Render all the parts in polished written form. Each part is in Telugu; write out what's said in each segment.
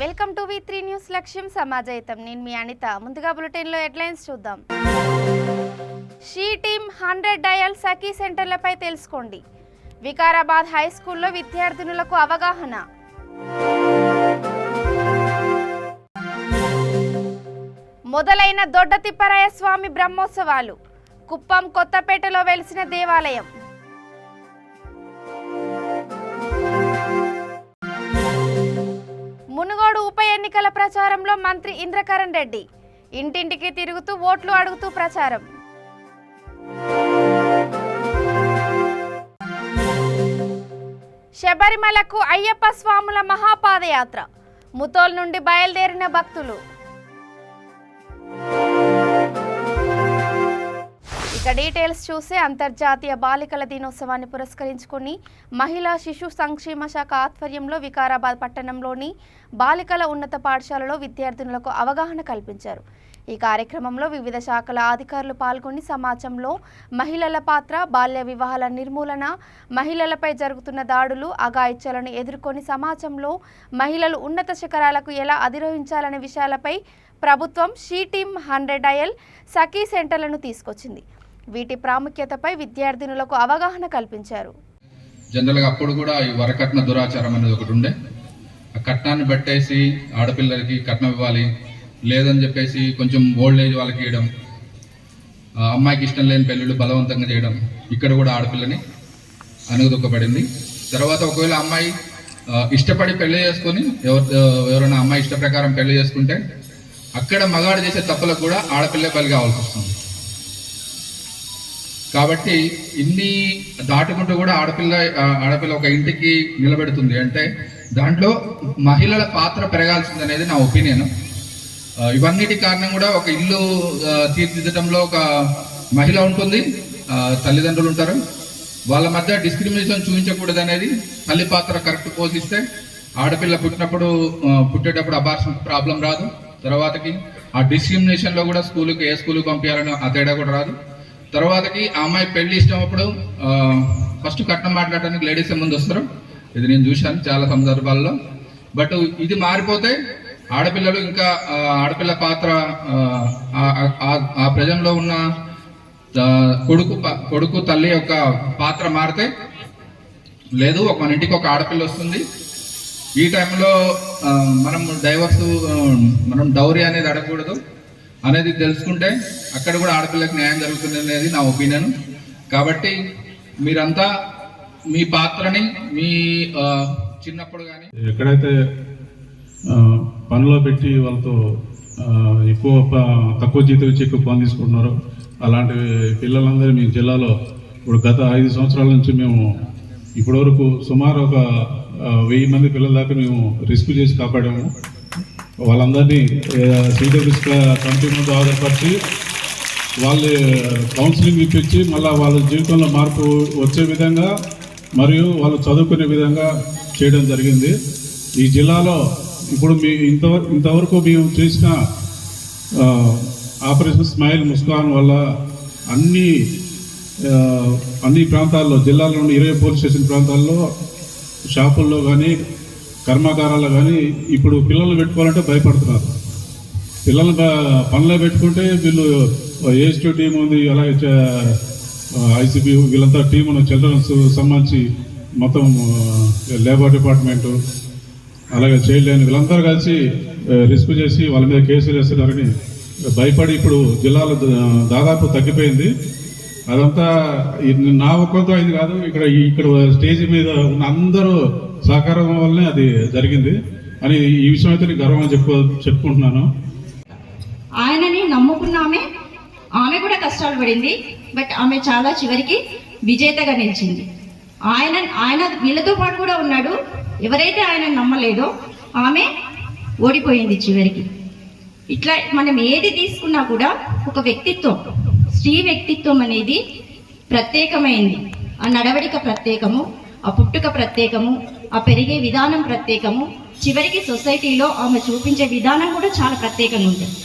వెల్కమ్ టు V3 న్యూస్ లక్ష్యం సమాజయితం. నేను మీ అనిత. ముందుగా బులెటిన్లో హెడ్లైన్స్ చూద్దాం. షీ టీమ్ 100 డయల్ సఖీ సెంటర్లపై తెలుసుకోండి. వికారాబాద్ హై స్కూల్లో విద్యార్థినులకు అవగాహన. మొదలైన దొడ్డ తిప్పరాయ స్వామి బ్రహ్మోత్సవాలు. కుప్పం కొత్తపేటలో వెలిసిన దేవాలయం. మునుగోడు ఉప ఎన్నికల ప్రచారంలో మంత్రి ఇంద్రకరణ్ రెడ్డి ఇంటింటికి తిరుగుతూ ఓట్లు అడుగుతూ ప్రచారం. శబరిమలకు అయ్యప్ప స్వాముల మహాపాదయాత్ర. ముతోల్ నుండి బయలుదేరిన భక్తులు. ఇక డీటెయిల్స్ చూస్తే అంతర్జాతీయ బాలికల దినోత్సవాన్ని పురస్కరించుకుని మహిళా శిశు సంక్షేమ శాఖ ఆధ్వర్యంలో వికారాబాద్ పట్టణంలోని బాలికల ఉన్నత పాఠశాలలో విద్యార్థినులకు అవగాహన కల్పించారు. ఈ కార్యక్రమంలో వివిధ శాఖల అధికారులు పాల్గొని సమాజంలో మహిళల పాత్ర, బాల్య వివాహాల నిర్మూలన, మహిళలపై జరుగుతున్న దాడులు, అఘాయిత్యాలను ఎదుర్కొని సమాజంలో మహిళలు ఉన్నత శిఖరాలకు ఎలా అధిరోహించాలనే విషయాలపై ప్రభుత్వం షీ టీమ్ 100 డయల్ సఖీ సెంటర్లను తీసుకొచ్చింది. వీటి ప్రాముఖ్యతపై విద్యార్థినులకు అవగాహన కల్పించారు. జనరల్గా అప్పుడు కూడా ఈ వరకట్న దురాచారం అనేది ఒకటి ఉండే. ఆ కట్నాన్ని బట్టేసి ఆడపిల్లలకి కట్నం ఇవ్వాలి లేదని చెప్పేసి కొంచెం ఓల్డ్ ఏజ్ వాళ్ళకి ఇవ్వడం, అమ్మాయికి ఇష్టం లేని పెళ్ళిళ్ళు బలవంతంగా చేయడం, ఇక్కడ కూడా ఆడపిల్లని అనుగుదొక్కబడింది. తర్వాత ఒకవేళ అమ్మాయి ఇష్టపడి పెళ్లి చేసుకొని ఎవరైనా అమ్మాయి ఇష్ట ప్రకారం పెళ్లి చేసుకుంటే అక్కడ మగాడు చేసే తప్పులకు కూడా ఆడపిల్లే బలి కావాల్సి వస్తుంది. కాబట్టి ఇన్ని దాటుకుంటూ కూడా ఆడపిల్ల ఒక ఇంటికి నిలబెడుతుంది అంటే దాంట్లో మహిళల పాత్ర పెరగాల్సింది అనేది నా ఒపీనియన్. ఇవన్నిటి కారణం కూడా ఒక ఇల్లు తీర్చిదిద్దడంలో ఒక మహిళ ఉంటుంది, తల్లిదండ్రులు ఉంటారు, వాళ్ళ మధ్య డిస్క్రిమినేషన్ చూపించకూడదు అనేది తల్లి పాత్ర కరెక్ట్ పోషిస్తే ఆడపిల్ల పుట్టేటప్పుడు అబార్షన్ ప్రాబ్లం రాదు. తర్వాతకి ఆ డిస్క్రిమినేషన్లో కూడా ఏ స్కూల్కి పంపించాలని ఆ తేడా కూడా రాదు. తర్వాతకి ఆ అమ్మాయి పెళ్లి ఇష్టం అప్పుడు ఫస్ట్ కట్నం మాట్లాడటానికి లేడీస్ ముందు వస్తారు. ఇది నేను చూశాను చాలా సందర్భాల్లో. బట్ ఇది మారిపోతే ఆడపిల్లలు ఇంకా ఆడపిల్ల పాత్ర ఆ ప్రజల్లో ఉన్న కొడుకు తల్లి యొక్క పాత్ర మారితే లేదు మన ఇంటికి ఒక ఆడపిల్ల వస్తుంది. ఈ టైంలో మనం డౌరీ అనేది అడగకూడదు అనేది తెలుసుకుంటే అక్కడ కూడా ఆడపిల్లకి న్యాయం జరుగుతుంది అనేది నా ఒపీనియన్. కాబట్టి మీరంతా మీ పాత్రని మీ చిన్నప్పుడు కానీ ఎక్కడైతే పనిలో పెట్టి వాళ్ళతో తక్కువ జీతం ఇచ్చి ఎక్కువ పని తీసుకుంటున్నారో అలాంటి పిల్లలందరూ మీ జిల్లాలో ఇప్పుడు గత 5 సంవత్సరాల నుంచి మేము ఇప్పటివరకు సుమారు ఒక 1000 మంది పిల్లల దాకా మేము రెస్క్యూ చేసి కాపాడాము. వాళ్ళందరినీ సిడబ్ల్యూఎస్ కమిటీ ముందు ఆధారపరిచి వాళ్ళు కౌన్సిలింగ్ ఇప్పించి మళ్ళీ వాళ్ళ జీవితంలో మార్పు వచ్చే విధంగా మరియు వాళ్ళు చదువుకునే విధంగా చేయడం జరిగింది. ఈ జిల్లాలో ఇప్పుడు ఇంతవరకు మేము చేసిన ఆపరేషన్ స్మైల్ ముస్కాన్ వల్ల అన్ని ప్రాంతాల్లో జిల్లాలో 20 పోలీస్ స్టేషన్ ప్రాంతాల్లో షాపుల్లో కానీ కర్మాగారాల్లో కానీ ఇప్పుడు పిల్లల్ని పెట్టుకోవాలంటే భయపడుతున్నారు. పిల్లల్ని పనిలో పెట్టుకుంటే వీళ్ళు ఏస్టూ టీం ఉంది, అలాగే ఐసీబీ వీళ్ళంతా టీం ఉన్న చిల్డ్రన్స్ సంబంధించి మొత్తం లేబర్ డిపార్ట్మెంటు అలాగే చైల్డ్ లైన్ వీళ్ళందరూ కలిసి రెస్క్యూ చేసి వాళ్ళ మీద కేసులు వేస్తున్నారని భయపడి ఇప్పుడు జిల్లాలో దాదాపు తగ్గిపోయింది. అదంతా నా ఒక్కరితో అయింది కాదు, ఇక్కడ స్టేజ్ మీద ఉన్న అందరూ సహకారం వల్లనే అది జరిగింది అని ఈ విషయం అయితే గర్వంగా చెప్పుకుంటున్నాను. ఆయనని నమ్ముకున్న ఆమె కూడా కష్టాలు పడింది. బట్ ఆమె చాలా చివరికి విజేతగా నిలిచింది. ఆయన వీళ్ళతో పాటు కూడా ఉన్నాడు. ఎవరైతే ఆయన నమ్మలేదో ఆమె ఓడిపోయింది చివరికి. ఇట్లా మనం ఏది తీసుకున్నా కూడా ఒక వ్యక్తిత్వం, స్త్రీ వ్యక్తిత్వం అనేది ప్రత్యేకమైంది. ఆ నడవడిక ప్రత్యేకము, ఆ పుట్టుక ప్రత్యేకము, ఆ పెరిగే విధానం ప్రత్యేకము, చివరికి సొసైటీలో ఆమె చూపించే విధానం కూడా చాలా ప్రత్యేకంగా ఉంటుంది.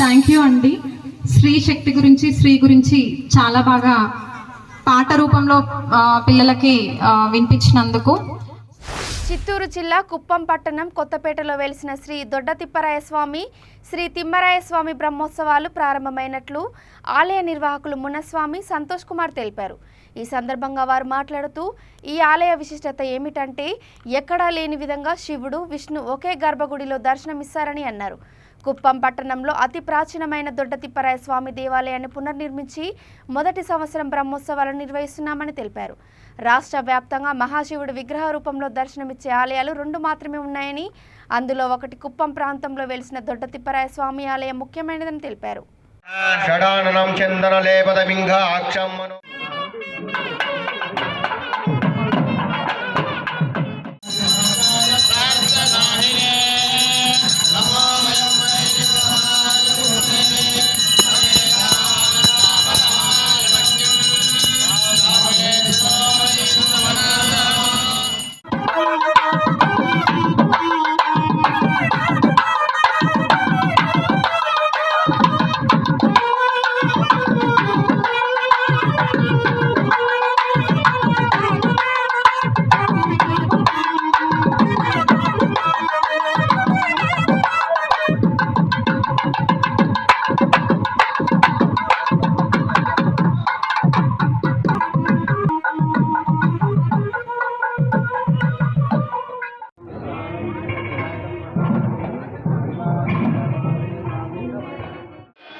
థ్యాంక్ యూ అండి. స్త్రీ శక్తి గురించి, స్త్రీ గురించి చాలా బాగా పాట రూపంలో పిల్లలకి వినిపించినందుకు. చిత్తూరు జిల్లా కుప్పం పట్టణం కొత్తపేటలో వెలిసిన శ్రీ దొడ్డతిప్పరాయస్వామి శ్రీ తిమ్మరాయస్వామి బ్రహ్మోత్సవాలు ప్రారంభమైనట్లు ఆలయ నిర్వాహకులు మునస్వామి సంతోష్ కుమార్ తెలిపారు. ఈ సందర్భంగా వారు మాట్లాడుతూ ఈ ఆలయ విశిష్టత ఏమిటంటే ఎక్కడా లేని విధంగా శివుడు విష్ణు ఒకే గర్భగుడిలో దర్శనమిస్తారని అన్నారు. కుప్పం పట్టణంలో అతి ప్రాచీనమైన దొడ్డతిప్పరాయస్వామి దేవాలయాన్ని పునర్నిర్మించి మొదటి సంవత్సరం బ్రహ్మోత్సవాలను నిర్వహిస్తున్నామని తెలిపారు. రాష్ట్ర వ్యాప్తంగా మహాశివుడు విగ్రహ రూపంలో దర్శనమిచ్చే ఆలయాలు 2 మాత్రమే ఉన్నాయని, అందులో ఒకటి కుప్పం ప్రాంతంలో వెలిసిన దొడ్డతిప్పరాయస్వామి ఆలయం ముఖ్యమైనదని తెలిపారు.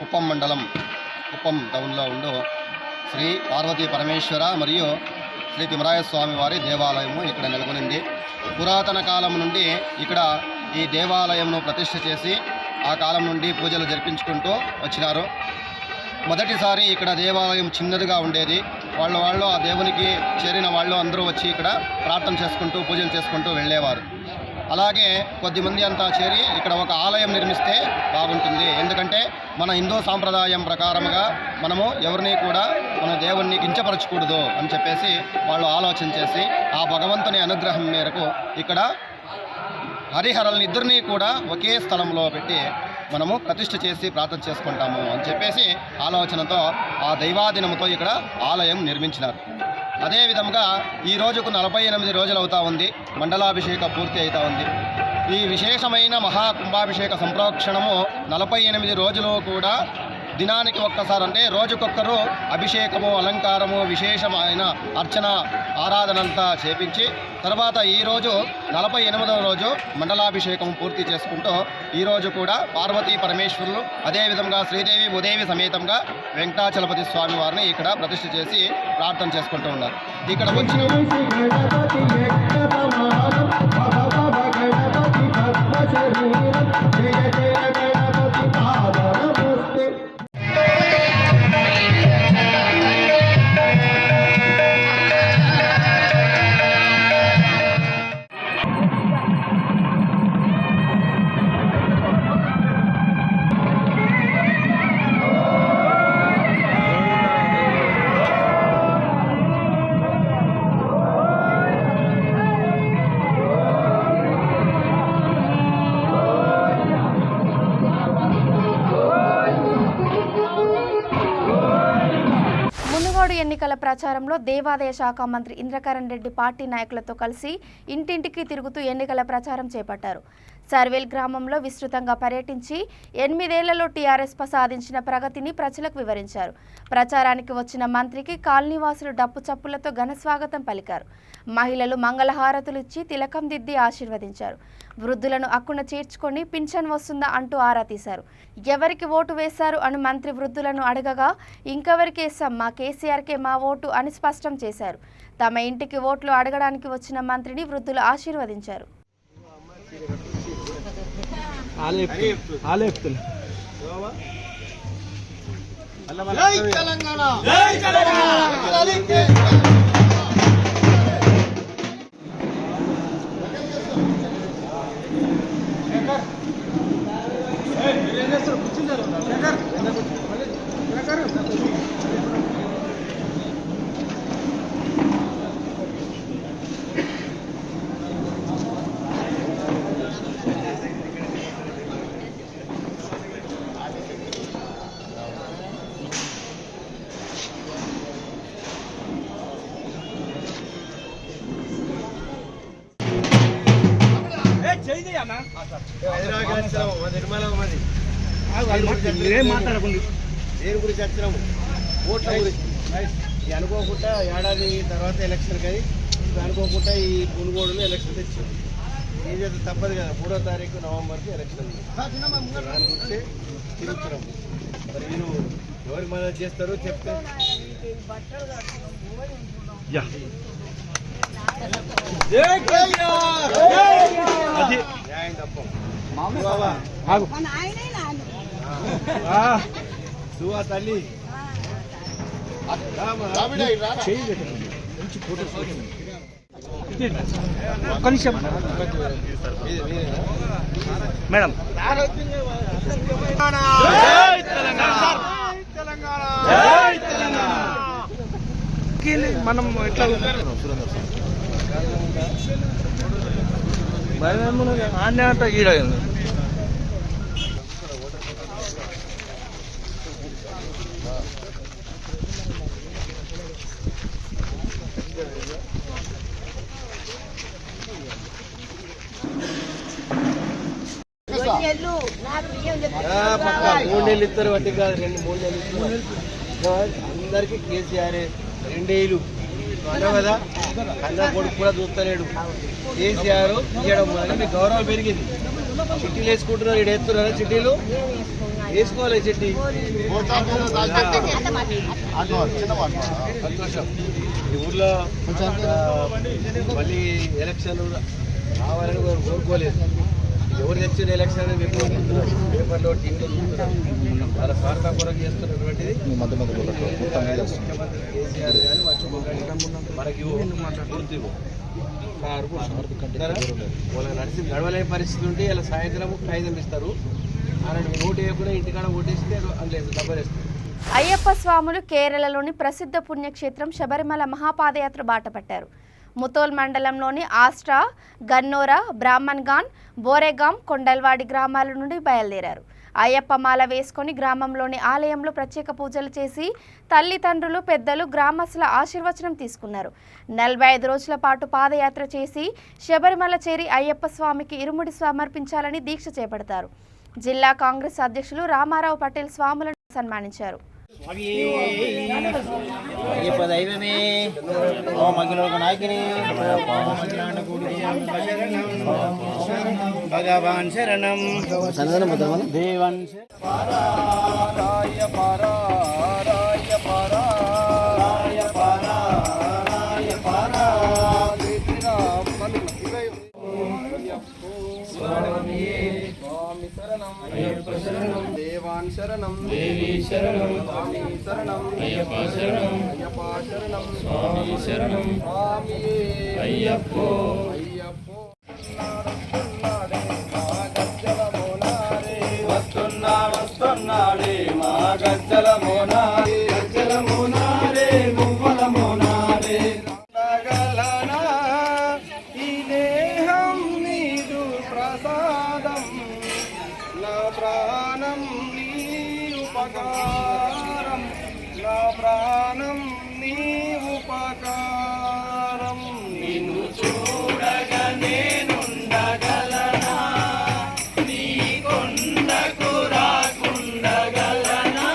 కుప్పం మండలం కుప్పం టౌన్లో ఉండు శ్రీ పార్వతీ పరమేశ్వర మరియు శ్రీ తిమ్మరాయస్వామి వారి దేవాలయము ఇక్కడ నెలకొనింది. పురాతన కాలం నుండి ఇక్కడ ఈ దేవాలయంను ప్రతిష్ఠ చేసి ఆ కాలం నుండి పూజలు జరిపించుకుంటూ వచ్చినారు. మొదటిసారి ఇక్కడ దేవాలయం చిన్నదిగా ఉండేది. వాళ్ళు ఆ దేవునికి చేరిన వాళ్ళు అందరూ వచ్చి ఇక్కడ ప్రార్థన చేసుకుంటూ పూజలు చేసుకుంటూ వెళ్ళేవారు. అలాగే కొద్దిమంది అంతా చేరి ఇక్కడ ఒక ఆలయం నిర్మిస్తే బాగుంటుంది. ఎందుకంటే మన హిందూ సాంప్రదాయం ప్రకారముగా మనము ఎవరిని కూడా మన దేవుణ్ణి కించపరచకూడదు అని చెప్పేసి వాళ్ళు ఆలోచన చేసి ఆ భగవంతుని అనుగ్రహం మేరకు ఇక్కడ హరిహరల్ని ఇద్దరినీ కూడా ఒకే స్థలంలో పెట్టి మనము ప్రతిష్ఠ చేసి ప్రార్థన చేసుకుంటాము అని చెప్పేసి ఆలోచనతో ఆ దైవాధీనంతో ఇక్కడ ఆలయం నిర్మించినారు. అదేవిధంగా ఈ రోజుకు 48 రోజులు అవుతా ఉంది. మండలాభిషేకం పూర్తి అవుతా ఉంది. ఈ విశేషమైన మహాకుంభాభిషేక సంప్రోక్షణము 48 రోజులు కూడా దినానికి ఒక్కసారి, అంటే రోజుకొక్కరు అభిషేకము, అలంకారము, విశేషమైన అర్చన, ఆరాధనంతా చేపించి తర్వాత ఈరోజు 48వ రోజు మండలాభిషేకం పూర్తి చేసుకుంటూ ఈరోజు కూడా పార్వతీ పరమేశ్వరులు అదేవిధంగా శ్రీదేవి భూదేవి సమేతంగా వెంకటాచలపతి స్వామి వారిని ఇక్కడ ప్రతిష్ఠ చేసి ప్రార్థన చేసుకుంటూ ఉన్నారు. ఇక్కడ వచ్చిన ఎన్నికల ప్రచారంలో దేవాదాయ శాఖ మంత్రి ఇంద్రకరణ్ రెడ్డి పార్టీ నాయకులతో కలిసి ఇంటింటికి తిరుగుతూ ఎన్నికల ప్రచారం చేపట్టారు. సర్వేల్ గ్రామంలో విస్తృతంగా పర్యటించి 8 ఏళ్లలో టీఆర్ఎస్ సాధించిన ప్రగతిని ప్రజలకు వివరించారు. ప్రచారానికి వచ్చిన మంత్రికి కాలనీవాసులు డప్పు చప్పులతో ఘన స్వాగతం పలికారు. మహిళలు మంగళహారతులు ఇచ్చి తిలకం దిద్ది ఆశీర్వదించారు. వృద్ధులను అక్కున చేర్చుకొని పింఛన్ వస్తుందా అంటూ ఆరా తీశారు. ఎవరికి ఓటు వేశారు అని మంత్రి వృద్ధులను అడగగా ఇంకెవరికి వేసాం, మా కేసీఆర్కే మా ఓటు అని స్పష్టం చేశారు. తమ ఇంటికి ఓట్లు అడగడానికి వచ్చిన మంత్రిని వృద్ధులు ఆశీర్వదించారు. దేని గురించి వచ్చినాము? ఓట్ల గురించి. ఇది అనుకోకుండా ఏడాది తర్వాత ఎలక్షన్ కానీ అనుకోకుండా ఈ పునుగోడులో ఎలక్షన్ తెచ్చాము. ఏదైతే తప్పదు కదా, 3వ తారీఖు నవంబర్కి ఎలక్షన్ ఉంది. దాని గురించి తిరుగుతున్నాము. మరి మీరు ఎవరి మద్దతు చేస్తారో చెప్తే న్యాయం తప్ప సువా తల్లి మేడం మనం ఎట్లా ఆన్య అంట ఈడ పక్క 3 నెలలు ఇస్తారు, వడ్డీ కాదు 2-3 నెలలు ఇస్తారు. అందరికి కేసీఆర్ 2 ఏళ్ళు అన్నావు కదా, అన్న కొడుకు కూడా చూస్తలేడు. కేసీఆర్ ఇవ్వడం వల్ల మీకు గౌరవం పెరిగింది. చిట్టీలు వేసుకుంటున్నారు, ఇక్కడ వేస్తున్నారా చిట్టీలు? వేసుకోవాలి చిట్టి. సంతోషం. ఈ ఊర్లో మళ్ళీ ఎలక్షన్ రావాలని కోరుకోలేదు. ఎవరు తెచ్చిన ఎలక్షన్ అనేది ఎక్కువ పేపర్లో టీవీలో చూస్తున్నారు. వాళ్ళ స్వార్థ కొరకు చేస్తున్నటువంటిది ముఖ్యమంత్రి కేసీఆర్ గారు మనకి వాళ్ళకి నడవలేని పరిస్థితి ఉంటే ఇలా సాయంత్రం కాగితం ఇస్తారు. అలాంటి ఓటు వేయకుండా ఇంటికాడ ఓటేస్తే అందులో డబ్బులు వేస్తారు. అయ్యప్ప స్వాములు కేరళలోని ప్రసిద్ధ పుణ్యక్షేత్రం శబరిమల మహాపాదయాత్ర బాటపట్టారు. ముతోల్ మండలంలోని ఆస్ట్రా, గన్నోరా, బ్రాహ్మణ్గాన్, బోరేగాం, కొండల్వాడి గ్రామాల నుండి బయలుదేరారు. అయ్యప్ప మాల వేసుకొని గ్రామంలోని ఆలయంలో ప్రత్యేక పూజలు చేసి తల్లిదండ్రులు, పెద్దలు, గ్రామస్తుల ఆశీర్వచనం తీసుకున్నారు. 45 రోజుల పాటు పాదయాత్ర చేసి శబరిమల చేరి అయ్యప్ప స్వామికి ఇరుముడి సమర్పించాలని దీక్ష చేపడతారు. జిల్లా కాంగ్రెస్ అధ్యక్షులు రామారావు పటేల్ స్వాములను సన్మానించారు. అయ్యప్ప దైవమే మగ్గులోక నాయకుని భగవాన్ శరణం దేవన్ దేవాన్ శరణం, దేవి శరణం, స్వామి శరణం, అయ్యప్ప శరణం, అయ్యప్ప శరణం, స్వామి శరణం, స్వామి అయ్యప్పో అయ్యప్పో. వస్తున్నాడే మా గజ్జల మోనారే, గజ్జల మోనారే, మువ్వల మోనారే. గలనా ఈ దేహం నీదు ప్రసాదం, నా ప్రాణం నీ ఉపకారం, నా ప్రాణం నీ ఉపకారం. నిన్ను చూడగా నేనుండగలనా, నీ కొండకు రాకుండగలనా.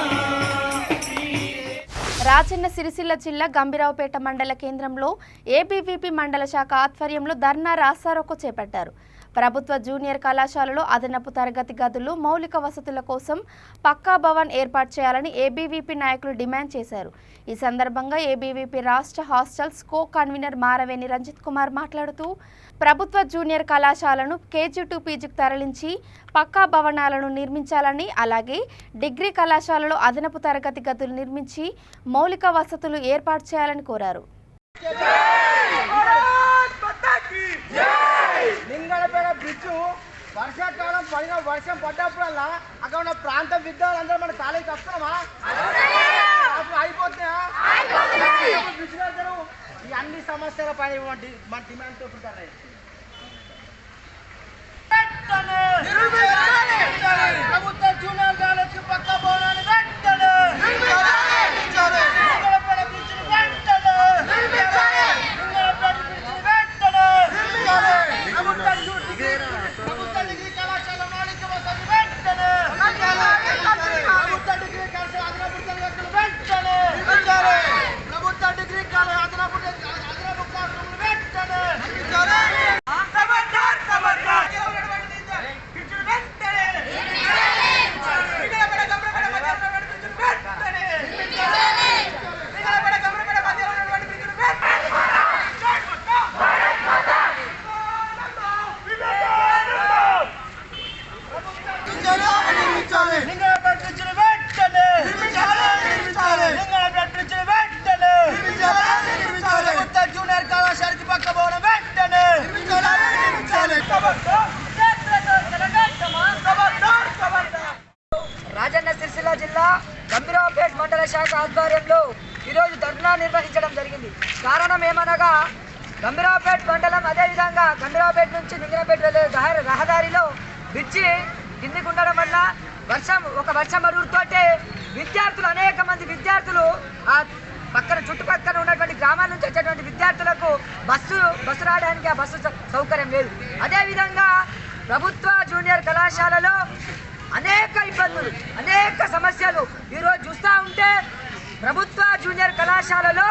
రాజన్న సిరిసిల్ల జిల్లా గంభీరావుపేట మండల కేంద్రంలో ఏబీవీపీ మండల శాఖ ఆధ్వర్యంలో ధర్నా రాస్తారోకో చేపట్టారు. ప్రభుత్వ జూనియర్ కళాశాలలో అదనపు తరగతి గదులు, మౌలిక వసతుల కోసం పక్కా భవన్ ఏర్పాటు చేయాలని ఏబీవీపీ నాయకులు డిమాండ్ చేశారు. ఈ సందర్భంగా ఏబీవీపీ రాష్ట్ర hostels co convener Maraveni Ranjith Kumar మాట్లాడుతూ ప్రభుత్వ జూనియర్ కళాశాలను కేజీ-2 పీజీకి తరలించి పక్కా భవనాలను నిర్మించాలని, అలాగే డిగ్రీ కళాశాలలో అదనపు తరగతి గదులు నిర్మించి మౌలిక వసతులు ఏర్పాటు చేయాలని కోరారు. లింగడపేట బ్రిడ్జ్ వర్షాకాలం వర్షం పడ్డప్పుడల్లా అక్కడ ఉన్న ప్రాంత విద్యార్థులందరూ మన కాలేజీకి వస్తున్నామా? అప్పుడు అయిపోతున్నాయా? బ్రిడ్జ్ కడతారు. ఈ అన్ని సమస్యల పైన మన డిమాండ్ తోడుతారు. ప్రభుత్వ జూనియర్ కాలేజీకి పక్క భవనాన్ని వెంటనే, లింగడపేట బ్రిడ్జ్ వెంటనే, లింగడపేట బ్రిడ్జ్ వెంటనే, ప్రభుత్వ శాఖ ఆధ్వర్యంలో ఈరోజు ధర్నా నిర్వహించడం జరిగింది. కారణం ఏమనగా గంభీరావుపేట మండలం అదేవిధంగా గంభీరావుపేట నుంచి లింగనపేట వెళ్ళే రహదారిలో బ్రిడ్జి కిందికి ఉండడం వల్ల వర్షం మరుగుతోటే విద్యార్థులు అనేక మంది విద్యార్థులు ఆ చుట్టుపక్కల ఉన్నటువంటి గ్రామాల నుంచి వచ్చేటువంటి విద్యార్థులకు బస్సు రావడానికి ఆ బస్సు సౌకర్యం లేదు. అదేవిధంగా ప్రభుత్వ జూనియర్ కళాశాలలో అనేక ఇబ్బందులు, అనేక సమస్యలు ఈరోజు చూస్తూ ఉంటే ప్రభుత్వ జూనియర్ కళాశాలలో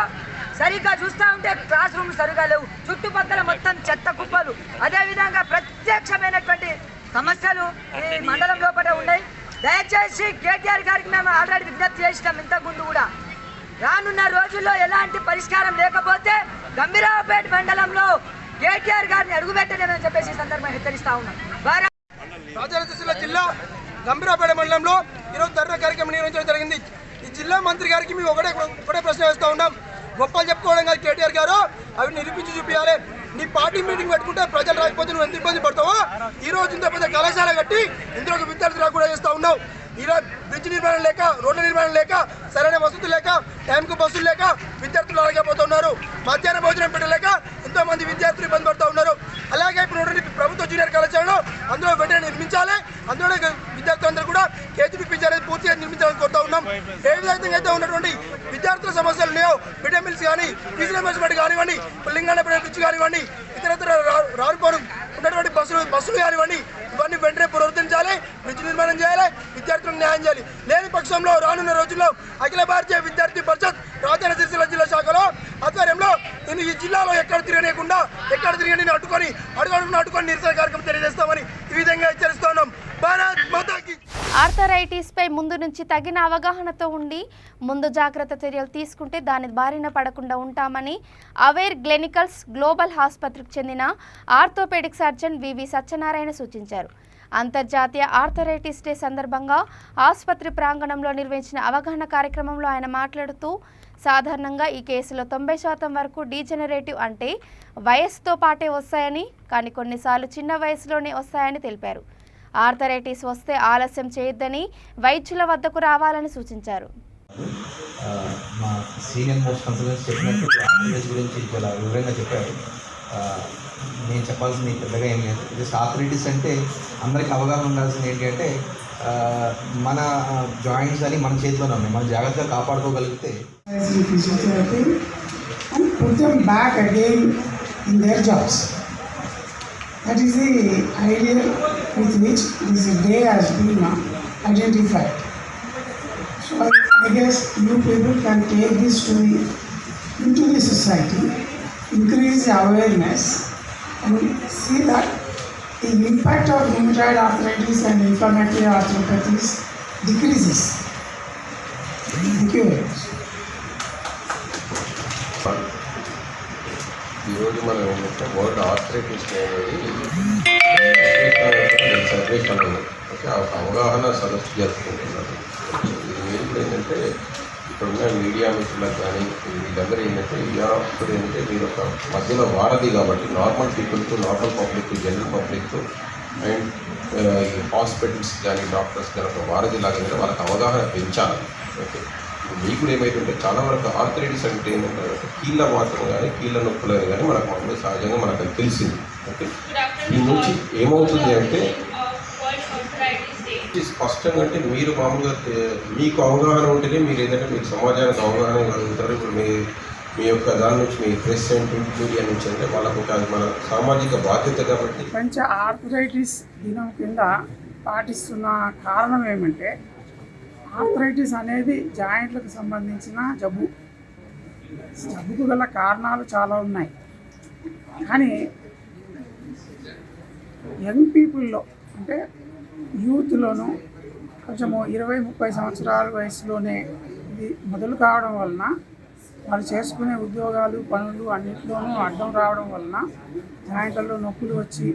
సరిగ్గా చూస్తూ ఉంటే క్లాస్ రూమ్లు సరిగా లేవు, చుట్టుపక్కల మొత్తం చెత్త కుప్పలు, అదేవిధంగా ప్రత్యక్షమైనటువంటి సమస్యలు ఈ మండలం లోపల ఉన్నాయి. దయచేసి కేటీఆర్ గారికి మేము ఆల్రెడీ విజ్ఞప్తి చేసినాం ఇంతకుముందు కూడా. రానున్న రోజుల్లో ఎలాంటి పరిష్కారం లేకపోతే గంభీరావుపేట మండలంలో కేటీఆర్ గారిని అడుగుపెట్టలేమని చెప్పేసి ఈ సందర్భంగా హెచ్చరిస్తా ఉన్నాం. రాజన్న సిరిసిల్ల జిల్లా గంభీరావుపేట మండలంలో ఈరోజు ధర్నా కార్యక్రమం నిర్వహించడం జరిగింది. ఈ జిల్లా మంత్రి గారికి మేము ఒకటే ప్రశ్న వేస్తూ ఉన్నాం. గొప్పలు చెప్పుకోవడం కాదు కేటీఆర్ గారు, అవి నిరూపించి చూపించాలి. నీ పార్టీ మీటింగ్ పెట్టుకుంటే ప్రజలు రాకపోతే నువ్వు ఎంత ఇబ్బంది పడతావో, ఈ రోజు ఇంత పెద్ద కళాశాల కట్టి ఇందులో విద్యార్థులు రాకుండా చేస్తూ ఉన్నావు. ఈరోజు బ్రిడ్జ్ నిర్మాణం లేక, రోడ్ల నిర్మాణం లేక, సరైన వసతులు లేక, టైంకు బస్సులు లేక విద్యార్థులు ఆగకపోతున్నారు. మధ్యాహ్న భోజనం పెట్టలేక ఎంతో మంది విద్యార్థులు ఇబ్బంది పడుతూ ఉన్నారు. అలాగే ఇప్పుడు ప్రభుత్వ జూనియర్ కళాశాలలో అందులో వెంటనే నిర్మించాలి. అందులో విద్యార్థులందరూ కూడా కేజీపీ అనేది పూర్తిగా నిర్మించాలని కోరుతా ఉన్నాం. ఏ విధంగా అయితే ఉన్నటువంటి విద్యార్థుల సమస్యలు ఉన్నాయో, మిడ్ డే మీల్స్ కానీ, ఫీజు రియంబర్స్మెంట్ కానివ్వండి, లింగానపేట బ్రిడ్జ్ కానివ్వండి, ఇతరత్ర రానుకోను ఉన్నటువంటి బస్సులు కానివ్వండి, ఇవన్నీ వెంటనే పునరుద్ధరించాలి, బ్రిడ్జ్ నిర్మాణం చేయాలి, విద్యార్థులకు న్యాయం చేయాలి. లేని పక్షంలో రానున్న రోజుల్లో అఖిల భారతీయ విద్యార్థి పరిషత్ రాజన్న సిరిసిల్ల జిల్లా శాఖలో ఆధ్వర్యంలో నేను ఈ జిల్లాలో ఎక్కడ తిరగకుండా అడుగుని నిరసన కార్యక్రమం తెలియజేస్తామని ఈ విధంగా హెచ్చరిస్తున్నాం. భారత్ మాతాకి. ఆర్థరైటిస్ పై ముందు నుంచి తగిన అవగాహనతో ఉండి ముందు జాగ్రత్త చర్యలు తీసుకుంటే దాని బారిన పడకుండా ఉంటామని అవేర్ క్లినికల్స్ గ్లోబల్ ఆసుపత్రికి చెందిన ఆర్థోపెడిక్ సర్జన్ వివి సత్యనారాయణ సూచించారు. అంతర్జాతీయ ఆర్థరైటిస్ డే సందర్భంగా ఆసుపత్రి ప్రాంగణంలో నిర్వహించిన అవగాహన కార్యక్రమంలో ఆయన మాట్లాడుతూ సాధారణంగా ఈ కేసులో 90% వరకు డీజెనరేటివ్ అంటే వయస్సుతో పాటే వస్తాయని, కానీ కొన్నిసార్లు చిన్న వయసులోనే వస్తాయని తెలిపారు. ఆర్థరైటిస్ వస్తే ఆలస్యం చేయొద్దని వైద్యుల వద్దకు రావాలని సూచించారు. మా సీనియర్ మోస్ట్ కన్సల్టెంట్స్ చెప్పినట్టు ఆర్థరైటిస్ గురించి చాలా వివరంగా చెప్పారు. నేను చెప్పాల్సింది పెద్దగా ఏం లేదు. జస్ట్ ఆర్థరైటిస్ అంటే అందరికీ అవగాహన ఉండాల్సింది ఏంటి అంటే మన జాయింట్స్ అని మన చేతిలోనే ఉన్నాయి, మనం జాగ్రత్తగా కాపాడుకోగలిగితే That is the idea with which this day has been identified. So I guess you people can take this story into the society, increase the awareness and see that the impact of rheumatoid arthritis and inflammatory arthropathies decreases. Thank you very much. ఈరోజు మనం ఏంటంటే వరల్డ్ ఆర్థరైటిస్ అనేది సెలబ్రేషన్ ఓకే అవగాహన సదస్సు జరుపుకుంటున్నారు. ఇది ఏంటంటే ఇప్పుడున్న మీడియా మిత్రులకు కానీ వీళ్ళందరూ ఏంటంటే ఇప్పుడు ఏంటంటే మీరు ఒక మధ్యలో వారధి కాబట్టి నార్మల్ పీపుల్తో, normal public, general public and hospitals కానీ డాక్టర్స్ కానీ ఒక వారధి లాగా వాళ్ళకి అవగాహన పెంచాలి. ఓకే మీకు కూడా ఏమైతుంటే చాలా వరకు ఆర్థరైటిస్ అంటే ఏంటంటే కీళ్ళ మాత్రం కానీ కీళ్ళ నొప్పులని కానీ మనకు మామూలుగా సహజంగా మనకు అది తెలిసింది. ఓకే దీని నుంచి ఏమవుతుంది అంటే స్పష్టంగా అంటే మీరు మామూలుగా మీకు అవగాహన ఉంటేనే మీరు ఏంటంటే మీకు సమాజానికి అవగాహన కలుగుతారు. ఇప్పుడు మీ యొక్క దాని నుంచి మీ ప్రెస్ అండ్ మీడియా నుంచి అంటే వాళ్ళకు అది మన సామాజిక బాధ్యత కాబట్టి. ప్రపంచ ఆర్థరైటిస్ దినం కింద పాటిస్తున్న కారణం ఏమంటే ఆర్థరైటిస్ అనేది జాయింట్లకు సంబంధించిన జబ్బుకు గల కారణాలు చాలా ఉన్నాయి. కానీ యంగ్ పీపుల్లో అంటే యూత్లోనూ కొంచెము 20-30 సంవత్సరాల వయసులోనే ఇది మొదలు కావడం వలన వాళ్ళు చేసుకునే ఉద్యోగాలు, పనులు అన్నింటిలోనూ అడ్డం రావడం వలన జాయింట్లలో నొప్పులు వచ్చి,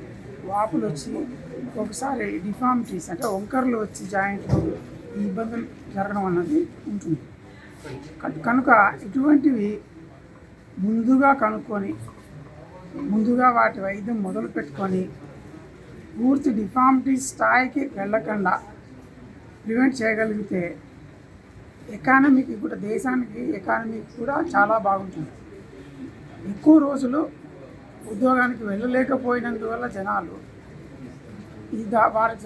వాపులు వచ్చి, ఒకసారి డిఫార్మిటీస్ అంటే వంకర్లు వచ్చి జాయింట్లో ఈ ఇబ్బందులు జరగడం అన్నది ఉంటుంది. కనుక ఇటువంటివి ముందుగా కనుక్కొని ముందుగా వాటి వైద్యం మొదలు పెట్టుకొని పూర్తి డిఫార్మిటీ స్థాయికి వెళ్ళకుండా ప్రివెంట్ చేయగలిగితే ఎకానమీకి కూడా, దేశానికి ఎకానమీకి కూడా చాలా బాగుంటుంది. ఎక్కువ రోజులు ఉద్యోగానికి వెళ్ళలేకపోయినందువల్ల జనాలు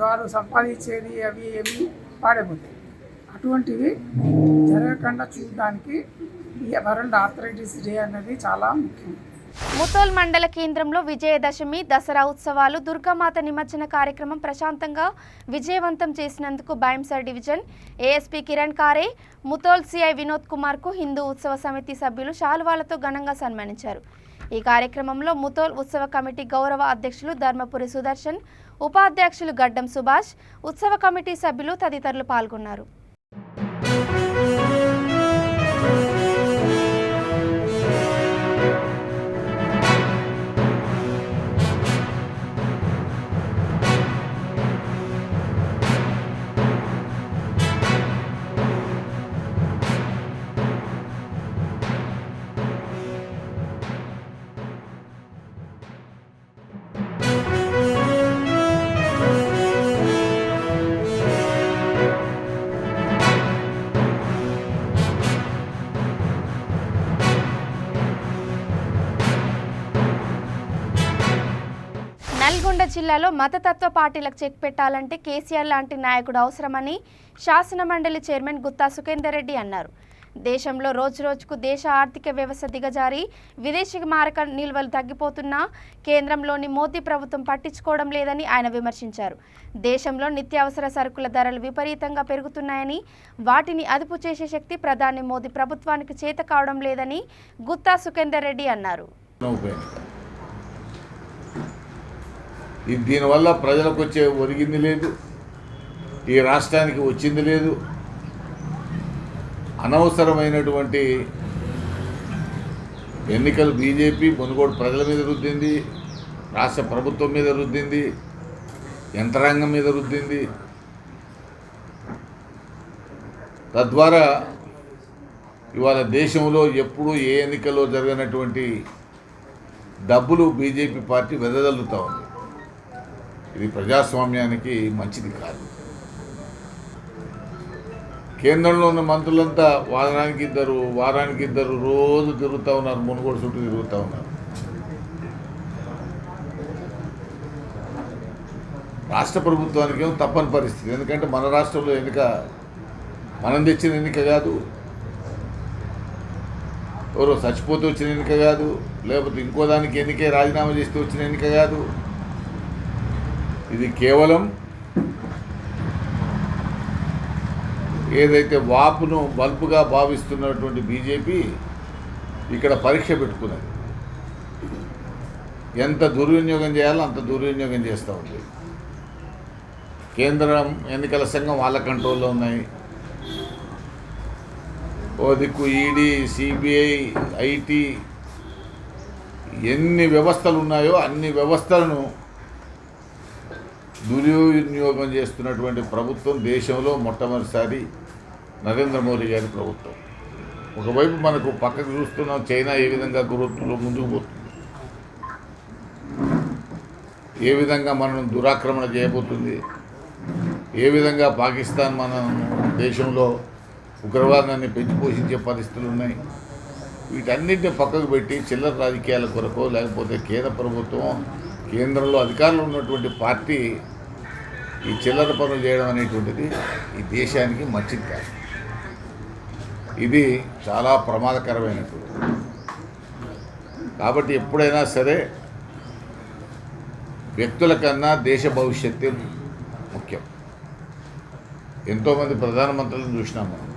వారు సంపాదించేది అవి ఏవి పాడైపోతాయి. అటువంటివి జరగకుండా చూడడానికి ఈ వరల్డ్ ఆర్థరైటిస్ డే అనేది చాలా ముఖ్యం. ముతోల్ మండల కేంద్రంలో విజయదశమి దసరా ఉత్సవాలు దుర్గామాత నిమజ్జన కార్యక్రమం ప్రశాంతంగా విజయవంతం చేసినందుకు బైంసర్ డివిజన్ ఏఎస్పీ కిరణ్ కారే, ముతోల్ సిఐ వినోద్ కుమార్కు హిందూ ఉత్సవ సమితి సభ్యులు శాలువాలతో ఘనంగా సన్మానించారు. ఈ కార్యక్రమంలో ముతోల్ ఉత్సవ కమిటీ గౌరవ అధ్యక్షులు ధర్మపురి సుదర్శన్, ఉపాధ్యక్షులు గడ్డం సుభాష్, ఉత్సవ కమిటీ సభ్యులు తదితరులు పాల్గొన్నారు. నల్గొండ జిల్లాలో మతతత్వ పార్టీలకు చెక్ పెట్టాలంటే కేసీఆర్ లాంటి నాయకుడు అవసరమని శాసనమండలి చైర్మన్ గుత్తా సుఖేందర్ రెడ్డి అన్నారు. దేశంలో రోజురోజుకు దేశ ఆర్థిక వ్యవస్థ దిగజారి విదేశీ మారక నిల్వలు తగ్గిపోతున్నా కేంద్రంలోని మోదీ ప్రభుత్వం పట్టించుకోవడం లేదని ఆయన విమర్శించారు. దేశంలో నిత్యావసర సరుకుల ధరలు విపరీతంగా పెరుగుతున్నాయని, వాటిని అదుపు చేసే శక్తి ప్రధాని మోదీ ప్రభుత్వానికి చేత కావడం లేదని గుత్తా సుఖేందర్ రెడ్డి అన్నారు. దీనివల్ల ప్రజలకు వచ్చే ఒరిగింది లేదు, ఈ రాష్ట్రానికి వచ్చింది లేదు. అనవసరమైనటువంటి ఎన్నికలు బీజేపీ మునుగోడు ప్రజల మీద రుద్దింది, రాష్ట్ర ప్రభుత్వం మీద రుద్దింది, యంత్రాంగం మీద రుద్దింది. తద్వారా ఇవాళ దేశంలో ఎప్పుడూ ఏ ఎన్నికల్లో జరగనటువంటి డబ్బులు బీజేపీ పార్టీ వెదజల్లుతూ ఉంది. ఇది ప్రజాస్వామ్యానికి మంచిది కాదు. కేంద్రంలో ఉన్న మంత్రులంతా వారానికి ఇద్దరు రోజు తిరుగుతూ ఉన్నారు, మునుగోడు చుట్టూ తిరుగుతూ ఉన్నారు. రాష్ట్ర ప్రభుత్వానికి ఏమో తప్పని పరిస్థితి, ఎందుకంటే మన రాష్ట్రంలో ఎన్నిక మనం తెచ్చిన ఎన్నిక కాదు, ఎవరో చచ్చిపోతే వచ్చిన ఎన్నిక కాదు, లేకపోతే ఇంకో దానికి ఎన్నికే రాజీనామా చేస్తే వచ్చిన ఎన్నిక కాదు. ఇది కేవలం ఏదైతే వాపును బల్బుగా భావిస్తున్నటువంటి బీజేపీ ఇక్కడ పరీక్ష పెట్టుకున్నది. ఎంత దుర్వినియోగం చేయాలో అంత దుర్వినియోగం చేస్తూ ఉంది. కేంద్రం ఎన్నికల సంఘం వాళ్ళ కంట్రోల్లో ఉన్నాయి. ఓ దిక్కు ఈడీ, సిబిఐ, ఐటీ, ఎన్ని వ్యవస్థలు ఉన్నాయో అన్ని వ్యవస్థలను దుర్వినియోగం చేస్తున్నటువంటి ప్రభుత్వం దేశంలో మొట్టమొదటిసారి నరేంద్ర మోదీ గారి ప్రభుత్వం. ఒకవైపు మనకు పక్కకు చూస్తున్నాం, చైనా ఏ విధంగా గ్రోత్లో ముందుకు పోతుంది, ఏ విధంగా మనం దురాక్రమణ చేయబోతుంది, ఏ విధంగా పాకిస్తాన్ మన దేశంలో ఉగ్రవాదాన్ని పెంచి పోషించే పరిస్థితులు ఉన్నాయి. వీటన్నిటిని పక్కకు పెట్టి చిల్లర రాజకీయాల కొరకు, లేకపోతే కేంద్ర ప్రభుత్వం, కేంద్రంలో అధికారంలో ఉన్నటువంటి పార్టీ ఈ చిల్లర పనులు చేయడం అనేటువంటిది ఈ దేశానికి మంచిది కాదు. ఇది చాలా ప్రమాదకరమైనటువంటి. కాబట్టి ఎప్పుడైనా సరే వ్యక్తుల కన్నా దేశ భవిష్యత్తు ముఖ్యం. ఎంతోమంది ప్రధానమంత్రులను చూసినాం మనం.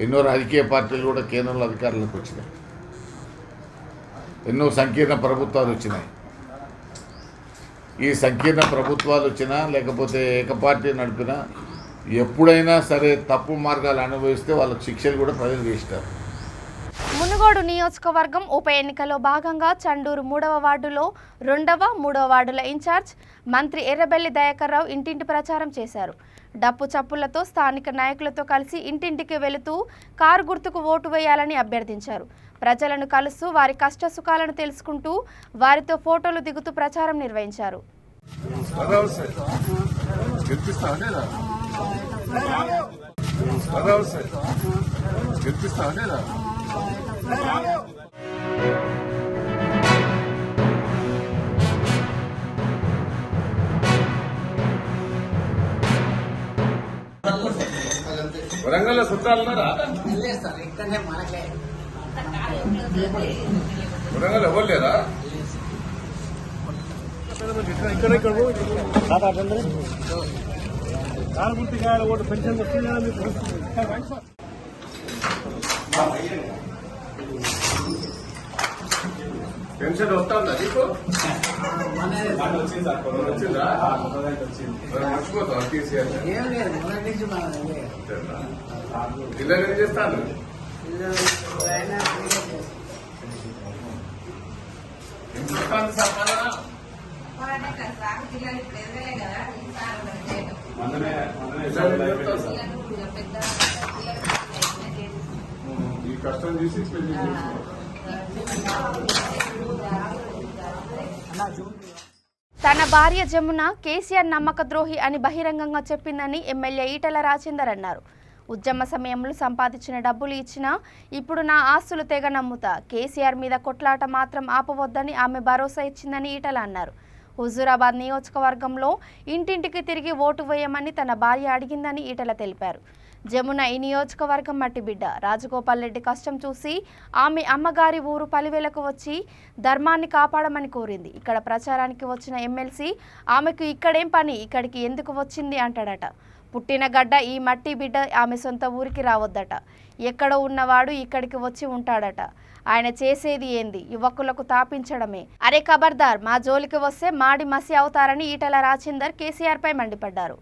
ఎన్నో రాజకీయ పార్టీలు కూడా కేంద్రంలో అధికారంలోకి వచ్చినాయి, ఎన్నో సంకీర్ణ ప్రభుత్వాలు వచ్చినాయి. ఈ సంకీర్ణ ప్రభుత్వాలు వచ్చినా లేకపోతే ఏకపార్టీ నడిపినా ఎప్పుడైనా సరే తప్పు మార్గాలు అనుభవిస్తే వాళ్ళకి శిక్షలు కూడా ప్రజలు వేస్తారు. మునుగోడు నియోజకవర్గం ఉప ఎన్నికలో భాగంగా చండూరు 3వ వార్డులో 2వ, 3వ వార్డుల ఇన్ఛార్జ్ మంత్రి ఎర్రబెల్లి దయాకర్ రావు ఇంటింటి ప్రచారం చేశారు. డప్పు చప్పులతో స్థానిక నాయకులతో కలిసి ఇంటింటికి వెళుతూ కారు గుర్తుకు ఓటు వేయాలని అభ్యర్థించారు. ప్రజలను కలుస్తూ వారి కష్ట సుఖాలను తెలుసుకుంటూ వారితో ఫోటోలు దిగుతూ ప్రచారం నిర్వహించారు. గెలిపిస్తావా లేదా? వరంగల్లో చుట్టాలున్నారా? వరంగల్ ఎవరు లేరా? పెన్షన్ పెన్షన్ వస్తుందా నీకు? వచ్చిందా? మర్చిపోతావు కేసీఆర్ పిల్లలు ఏం చేస్తాను? ఈ కష్టం చూసి పెళ్లి తన భార్య జమున కేసీఆర్ నమ్మక ద్రోహి అని బహిరంగంగా చెప్పిందని ఎమ్మెల్యే ఈటెల రాజేందర్ అన్నారు. ఉద్యమ సమయంలో సంపాదించిన డబ్బులు ఇచ్చినా ఇప్పుడు నా ఆస్తులు తెగ నమ్ముతా, కేసీఆర్ మీద కొట్లాట మాత్రం ఆపవద్దని ఆమె భరోసా ఇచ్చిందని ఈటెల అన్నారు. హుజూరాబాద్ నియోజకవర్గంలో ఇంటింటికి తిరిగి ఓటు వేయమని తన భార్య అడిగిందని ఈటెల తెలిపారు. జమున ఈ నియోజకవర్గం మట్టి బిడ్డ. రాజగోపాల్ రెడ్డి కష్టం చూసి ఆమె అమ్మగారి ఊరు పలివేలకు వచ్చి ధర్మాన్ని కాపాడమని కోరింది. ఇక్కడ ప్రచారానికి వచ్చిన ఎమ్మెల్సీ ఆమెకు ఇక్కడేం పని, ఇక్కడికి ఎందుకు వచ్చింది అంటాడట. పుట్టిన గడ్డ ఈ మట్టి బిడ్డ ఆమె సొంత ఊరికి రావద్దట. ఎక్కడో ఉన్నవాడు ఇక్కడికి వచ్చి ఉంటాడట. ఆయన చేసేది ఏంది, యువకులకు తాపించడమే. అరే ఖబర్దార్, మా జోలికి వస్తే మాడి మసి అవుతారని ఈటెల రాజేందర్ కేసీఆర్ పై మండిపడ్డారు.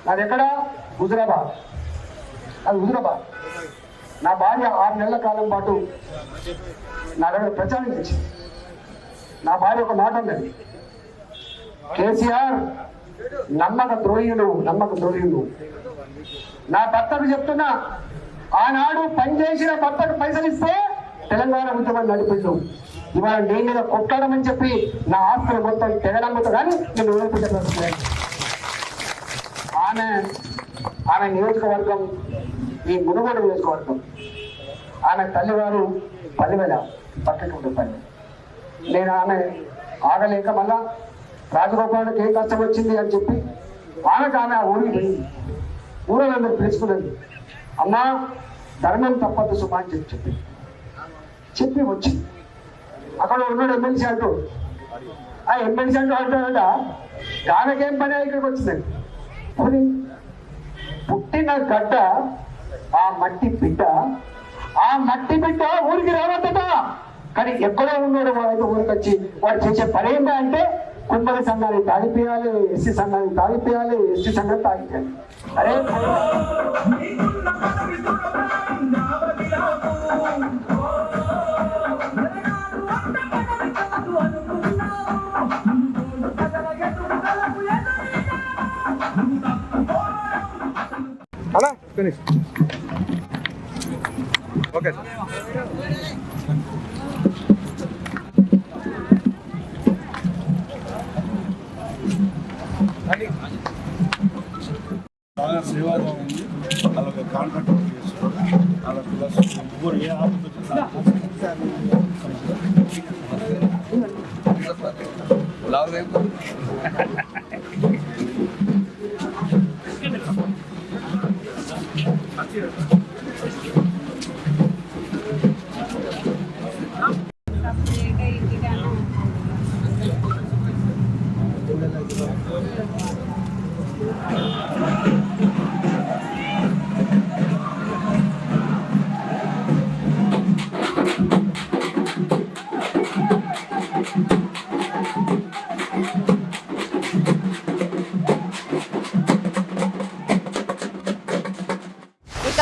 అది ఎక్కడ? హుజూరాబాద్. అది హుజూరాబాద్. నా భార్య 6 నెలల కాలం పాటు నా దగ్గర ప్రచారం చేసింది. నా భార్య ఒక మాట అన్నది, కేసీఆర్ నమ్మక ద్రోహులు. నా భర్తకు చెప్తున్నా, ఆనాడు పనిచేసిన భర్తకు పైసలు ఇస్తే తెలంగాణ ఉద్యమాన్ని నడిపించు. ఇవాళ నేను మీద కొట్టాడమని చెప్పి నా ఆస్తులు మొత్తం తెగనమ్ముతా కానీ నేను ఓడిపించగలుగుతున్నాను. ఆమె నియోజకవర్గం ఈ మునుగోడు నియోజకవర్గం. ఆమె తల్లివారు పల్లివేల పక్కకుంటే పల్లి. నేను ఆమె ఆగలేక మళ్ళా రాజగోపాలకు ఏం కష్టం వచ్చింది అని చెప్పి ఆమెకు ఆమె ఆ ఊరికి పోయింది. ఊరందరూ పిలుచుకున్నది. అమ్మా, ధర్మం తప్పదు సుమా అని చెప్పి వచ్చింది. అక్కడ ఉన్నాడు ఎమ్మెల్సీ అంటూ. ఆ ఎమ్మెల్సీ అంటూ అంటాడట, ఆమెకేం పని ఇక్కడికి వచ్చిందండి. పుట్టిన గడ్డ ఆ మట్టి బిడ్డ ఊరికి రావద్దట. కానీ ఎక్కడో ఉన్నాడు వాడు ఊరికి వచ్చి వాడు చేసే పని ఏంటంటే అంటే కుమ్మరి సంఘాన్ని తాగిపోయాలి, ఎస్సీ సంఘాన్ని తాగిపోయాలి, ఎస్టీ సంఘాన్ని తాగిపోయాలి. అరే అలా ఫినిష్. Okay sir. బాగా సేవాభావం ఉంది. అలాగే కాంట్రాక్ట్ వర్క్ చేస్తున్నారు. అలా ప్లస్ ఊరు ఏ ఆపద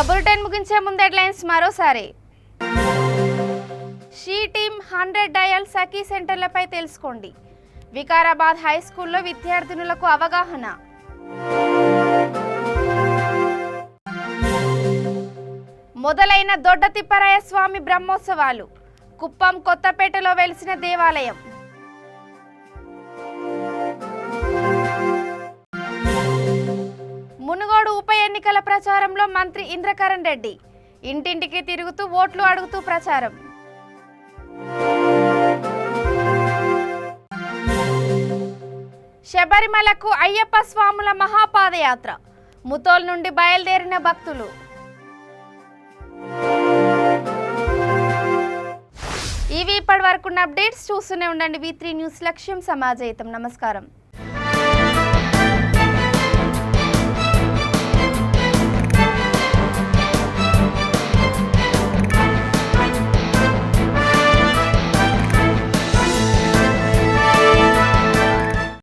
బులెటిన్ ముగించే ముందు హెడ్లైన్స్ మరోసారి. షీ టీమ్ 100 డయల్ సఖీ సెంటర్లపై తెలుసుకోండి. వికారాబాద్ హై స్కూల్లో విద్యార్థినులకు అవగాహన. మొదలైన దొడ్డ తిప్పరాయ స్వామి బ్రహ్మోత్సవాలు. కుప్పం కొత్తపేటలో వెలిసిన దేవాలయం. మునుగోడు ఉప ఎన్నికల ప్రచారంలో మంత్రి ఇంద్రకరణ్ రెడ్డి ఇంటింటికి తిరుగుతూ ఓట్లు అడుగుతూ ప్రచారం. శబరిమలకు అయ్యప్ప స్వాముల మహాపాదయాత్ర. ముతోల్ నుండి బయలుదేరిన భక్తులు. ఇవి ఇప్పటి వరకున్న అప్డేట్స్. చూస్తూనే ఉండండి V3 న్యూస్. లక్ష్యం సమాజహితం. నమస్కారం.